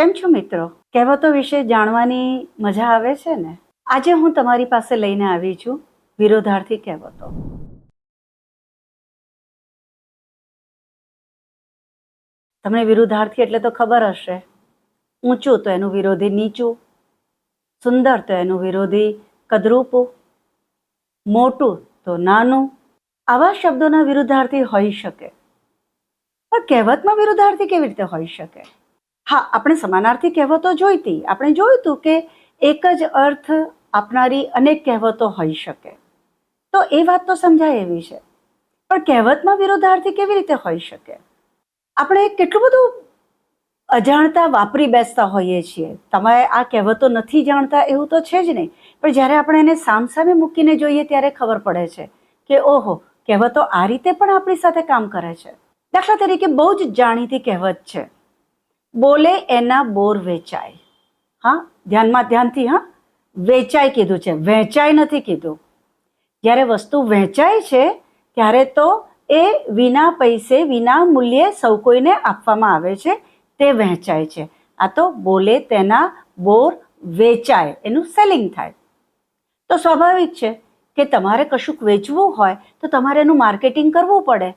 કેમ છો મિત્રો? કહેવતો વિશે જાણવાની મજા આવે છે ને? આજે હું તમારી પાસે લઈને આવી છું વિરોધાર્થી કહેવતો. તમને વિરુદ્ધાર્થી એટલે તો ખબર હશે. ઊંચું તો એનું વિરોધી નીચું, સુંદર તો એનું વિરોધી કદરૂપું, મોટું તો નાનું. આવા શબ્દોના વિરુદ્ધાર્થી હોઈ શકે, પણ કહેવતમાં વિરુદ્ધાર્થી કેવી રીતે હોઈ શકે? હા, આપણે સમાનાર્થી કહેવતો જોઈતી. આપણે જોયું હતું કે એક જ અર્થ આપનારી અનેક કહેવતો હોઈ શકે. તો એ વાત તો સમજાય એવી છે, પણ કહેવતમાં વિરોધાર્થી કેવી રીતે હોઈ શકે? આપણે કેટલું બધું અજાણતા વાપરી બેસતા હોઈએ છીએ. તમે આ કહેવતો નથી જાણતા એવું તો છે જ નહીં, પણ જ્યારે આપણે એને સામસામે મૂકીને જોઈએ ત્યારે ખબર પડે છે કે ઓહો, કહેવતો આ રીતે પણ આપણી સાથે કામ કરે છે. દાખલા તરીકે બહુ જ જાણીતી કહેવત છે, બોલે એના બોર વેચાય. હા, ધ્યાનથી હા, વેચાય કીધું છે, વહેંચાય નથી કીધું. જ્યારે વસ્તુ વહેંચાય છે ત્યારે તો એ વિના પૈસે વિના મૂલ્યે સૌ કોઈને આપવામાં આવે છે, તે વહેંચાય છે. આ તો બોલે તેના બોર વેચાય, એનું સેલિંગ થાય. તો સ્વાભાવિક છે કે તમારે કશુંક વેચવું હોય તો તમારે એનું માર્કેટિંગ કરવું પડે.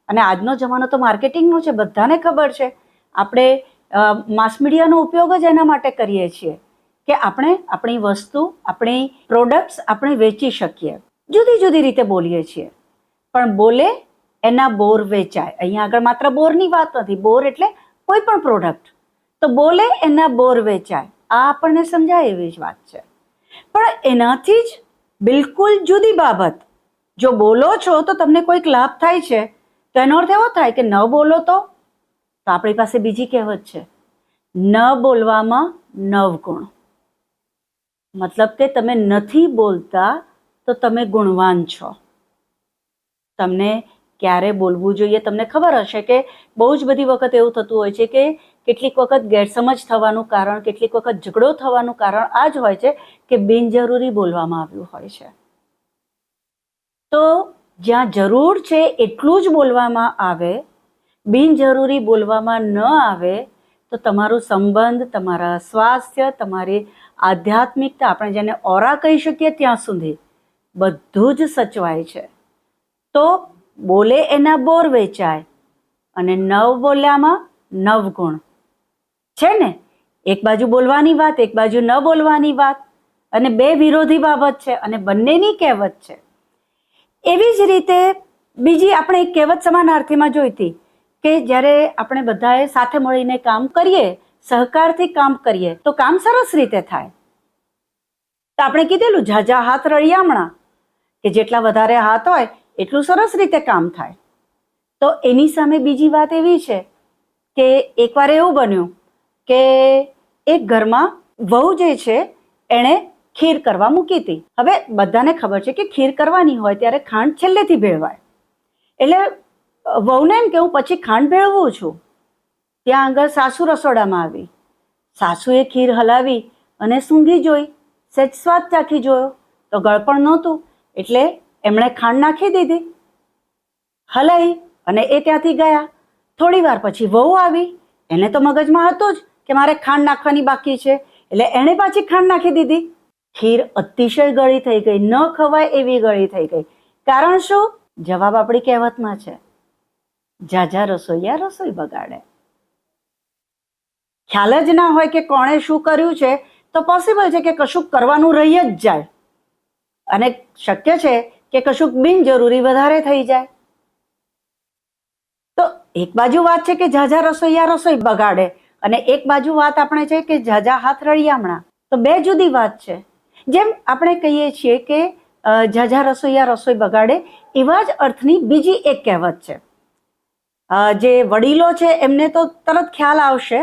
અને આજનો જમાનો તો માર્કેટિંગનો છે, બધાને ખબર છે. આપણે માસ મીડિયાનો ઉપયોગ જ એના માટે કરીએ છીએ કે આપણે આપણી વસ્તુ, આપણી પ્રોડક્ટ્સ આપણે વેચી શકીએ. જુદી જુદી રીતે બોલીએ છીએ, પણ બોલે એના બોર વેચાય. અહીંયા આગળ માત્ર બોરની વાત નથી, બોર એટલે કોઈ પણ પ્રોડક્ટ. તો બોલે એના બોર વેચાય, આ આપણને સમજાય એવી જ વાત છે. પણ એનાથી જ બિલકુલ જુદી બાબત, જો બોલો છો તો તમને કોઈક લાભ થાય છે, તો એનો અર્થ એવો થાય કે ન બોલો તો આપણી પાસે બીજી કહેવત છે, ન બોલવામાં નવગુણ. મતલબ કે તમે નથી બોલતા તો તમે ગુણવાન છો. તમને ક્યારે બોલવું જોઈએ? તમને ખબર હશે કે બહુ જ બધી વખત એવું થતું હોય છે કે કેટલીક વખત ગેરસમજ થવાનું કારણ, કેટલીક વખત ઝઘડો થવાનું કારણ આ જ હોય છે કે બિનજરૂરી બોલવામાં આવ્યું હોય છે. તો જ્યાં જરૂર છે એટલું જ બોલવામાં આવે, બિનજરૂરી બોલવામાં ન આવે, તો તમારું સંબંધ, તમારા સ્વાસ્થ્ય, તમારી આધ્યાત્મિકતા, આપણે જેને ઓરા કહી શકીએ ત્યાં સુધી બધું જ સચવાય છે. તો બોલે એના બોર વેચાય અને નવ બોલ્યામાં નવગુણ છે ને. એક બાજુ બોલવાની વાત, એક બાજુ ન બોલવાની વાત, અને બે વિરોધી બાબત છે અને બંનેની કહેવત છે. એવી જ રીતે બીજી આપણે એક કહેવત સમાનાર્થીમાં જોઈતી કે જ્યારે આપણે બધાએ સાથે મળીને કામ કરીએ, સહકારથી કામ કરીએ તો કામ સરસ રીતે થાય. તો આપણે કીધેલું ઝાઝા હાથ રળિયામણા, કે જેટલા વધારે હાથ હોય એટલું સરસ રીતે કામ થાય. તો એની સામે બીજી વાત એવી છે કે એકવાર એવું બન્યું કે એક ઘરમાં વહુ જે છે એણે ખીર કરવા મૂકી હતી. હવે બધાને ખબર છે કે ખીર કરવાની હોય ત્યારે ખાંડ છેલ્લેથી ભેળવાય. એટલે વહુને એમ કે હું પછી ખાંડ ભેળવું છું. ત્યાં આગળ સાસુ રસોડામાં આવી. સાસુએ ખીર હલાવી અને સૂંઘી જોઈ, સહેજ સ્વાદ ચાખી જોયો તો ગળપણ નહોતું, એટલે એમણે ખાંડ નાખી દીધી. હલાઈ અને એ ત્યાંથી ગયા. થોડી વાર પછી વહુ આવી. એને તો મગજમાં હતું જ કે મારે ખાંડ નાખવાની બાકી છે, એટલે એણે પાછી ખાંડ નાખી દીધી. ખીર અતિશય ગળી થઈ ગઈ, ન ખવાય એવી ગળી થઈ ગઈ. કારણ શું? જવાબ આપણી કહેવતમાં છે, ઝાઝા રસોઈયા રસોઈ બગાડે. ખ્યાલ જ ના હોય કે કોણે શું કર્યું છે તો પોસિબલ છે કે કશુંક કરવાનું રહી જ જાય, અને શક્ય છે કે કશુંક બિનજરૂરી વધારે થઈ જાય. તો એક બાજુ વાત છે કે ઝાઝા રસોઈયા રસોઈ બગાડે, અને એક બાજુ વાત આપણે છે કે ઝાઝા હાથ રળિયામણા. તો બે જુદી વાત છે. જેમ આપણે કહીએ છીએ કે ઝાઝા રસોઈયા રસોઈ બગાડે, એવા જ અર્થની બીજી એક કહેવત છે. જે વડીલો છે એમને તો તરત ખ્યાલ આવશે,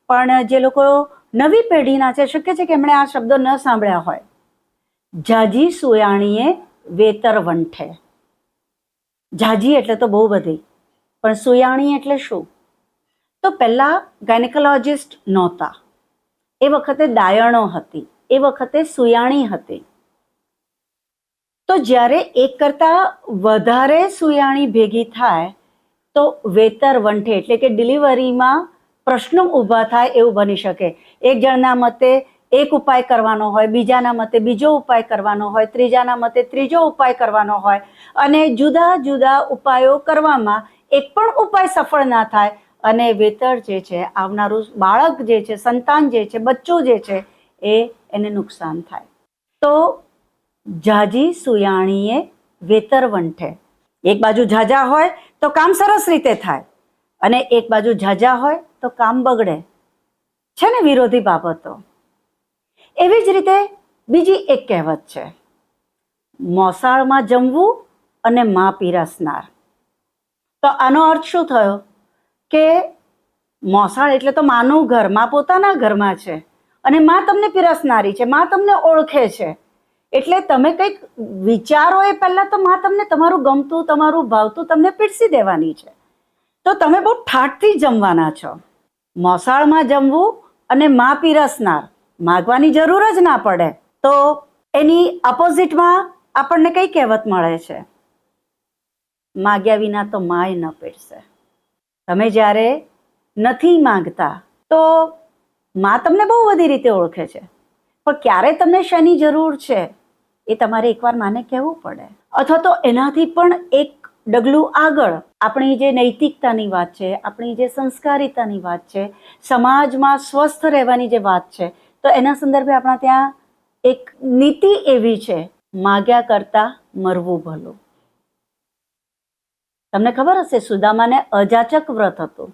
પણ જે લોકો નવી પેઢીના છે, શક્ય છે કે એમણે આ શબ્દો ન સાંભળ્યા હોય. ઝાઝી સુયાણીએ વેતર વંઠે. ઝાઝી એટલે તો બહુ બધી, પણ સુયાણી એટલે શું? તો પહેલા ગાયનેકોલોજિસ્ટ નહોતા, એ વખતે દાયણો હતી, એ વખતે સુયાણી હતી. તો જ્યારે એક કરતા વધારે સુયાણી ભેગી થાય તો વેતર વંઠે, એટલે કે ડિલિવરીમાં પ્રશ્નો ઊભા થાય એવું બની શકે. એક જણના મતે એક ઉપાય કરવાનો હોય, બીજાના મતે બીજો ઉપાય કરવાનો હોય, ત્રીજાના મતે ત્રીજો ઉપાય કરવાનો હોય, અને જુદા જુદા ઉપાયો કરવામાં એક પણ ઉપાય સફળ ના થાય અને વેતર જે છે, આવનારું બાળક જે છે, સંતાન જે છે, બચ્ચું જે છે, એને નુકસાન થાય. તો ઝાઝી સુયાણીએ વેતર વંઠે. એક બાજુ ઝાઝા હોય તો કામ સરસ રીતે થાય, અને એક બાજુ ઝાઝા હોય તો કામ બગડે છે ને, વિરોધી બાબતો. એવી જ રીતે બીજી એક કહેવત છે, મોસાળમાં જમવું અને મા પીરસનાર. તો આનો અર્થ શું થયો કે મોસાળ એટલે તો માનું ઘર, મા પોતાના ઘરમાં છે, અને મા તમને પીરસનારી છે, મા તમને ઓળખે છે. એટલે તમે કંઈક વિચારો એ પહેલા તો મા તમને તમારું ગમતું, તમારું ભાવતું તમને પીરસી દેવાની છે. તો તમે બહુ ઠાઠથી જમવાના છો. મોસાળમાં જમવું અને મા પીરસનાર, માગવાની જરૂર જ ના પડે. તો એની અપોઝિટમાં આપણને કઈ કહેવત મળે છે? માગ્યા વિના તો માય ન પીરસે. તમે જ્યારે નથી માંગતા તો મા તમને બહુ બધી રીતે ઓળખે છે, પણ ક્યારે તમને શેની જરૂર છે એ તમારે એકવાર માને કહેવું પડે. અથવા તો એનાથી પણ એક ડગલું આગળ આપણી જે નૈતિકતાની વાત છે, આપણી જે સંસ્કારિતાની વાત છે, સમાજમાં સ્વસ્થ રહેવાની જે વાત છે, તો એના સંદર્ભે આપણા ત્યાં એક નીતિ એવી છે, માગ્યા કરતા મરવું ભલું. તમને ખબર હશે, સુદામાને અજાચક વ્રત હતું.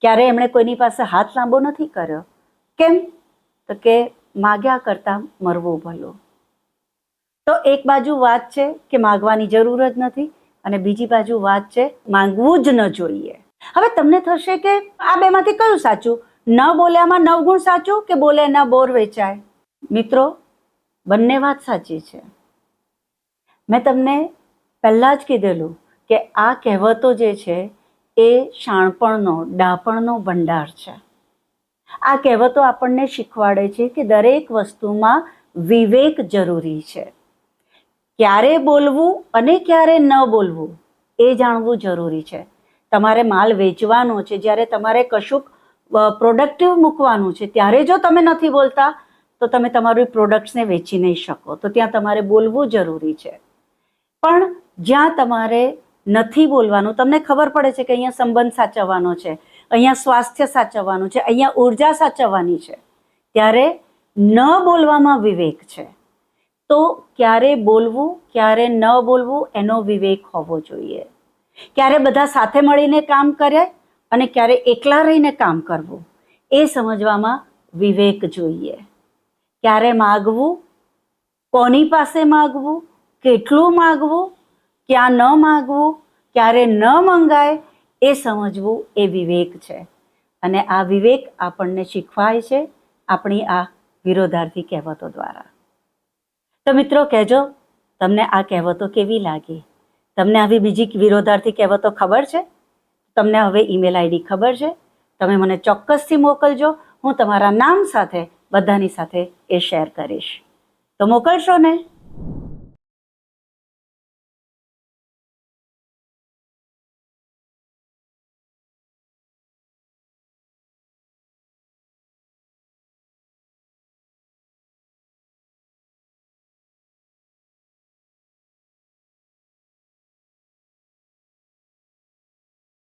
ક્યારે એમણે કોઈની પાસે હાથ લાંબો નથી કર્યો. કેમ? તો કે માગ્યા કરતા મરવું ભલું. તો એક બાજુ વાત છે કે માગવાની જરૂર જ નથી, અને બીજી બાજુ વાત છે માંગવું જ ન જોઈએ. હવે તમને થશે કે આ બેમાંથી કયું સાચું? ન બોલ્યામાં 9 ગુણ સાચું કે બોલે ન બોર વેચાય? મિત્રો, બંને વાત સાચી છે. મેં તમને પહેલા જ કીધેલું કે આ કહેવતો જે છે એ શાણપણનો, ડાપણનો ભંડાર છે. આ કહેવતો આપણને શીખવાડે છે કે દરેક વસ્તુમાં વિવેક જરૂરી છે. ક્યારે બોલવું અને ક્યારે ન બોલવું એ જાણવું જરૂરી છે. તમારે માલ વેચવાનો છે, જ્યારે તમારે કશુંક પ્રોડક્ટિવ મૂકવાનું છે, ત્યારે જો તમે નથી બોલતા તો તમે તમારી પ્રોડક્ટ્સને વેચી નહીં શકો. તો ત્યાં તમારે બોલવું જરૂરી છે. પણ જ્યાં તમારે નથી બોલવાનું, તમને ખબર પડે છે કે અહીંયા સંબંધ સાચવવાનો છે, અહીંયા સ્વાસ્થ્ય સાચવવાનું છે, અહીંયા ઉર્જા સાચવવાની છે, ત્યારે ન બોલવામાં વિવેક છે. તો ક્યારે બોલવું, ક્યારે ન બોલવું એનો વિવેક હોવો જોઈએ. ક્યારે બધા સાથે મળીને કામ કરે અને ક્યારે એકલા રહીને કામ કરવું, એ સમજવામાં વિવેક જોઈએ. ક્યારે માગવું, કોની પાસે માગવું, કેટલું માગવું, ક્યાં ન માગવું, ક્યારે ન મંગાય, એ સમજવું એ વિવેક છે. અને આ વિવેક આપણને શીખવાય છે આપણી આ વિરોધાર્થી કહેવતો દ્વારા. તો મિત્રો, કહેજો તમને આ કહેવતો કેવી લાગી? તમને આવી બીજી વિરોધાર્થી કહેવતો ખબર છે? તમને હવે ઈમેલ આઈડી ખબર છે? તમે મને ચોક્કસથી મોકલજો. હું તમારા નામ સાથે બધાની સાથે એ શેર કરીશ. તો મોકલશો ને?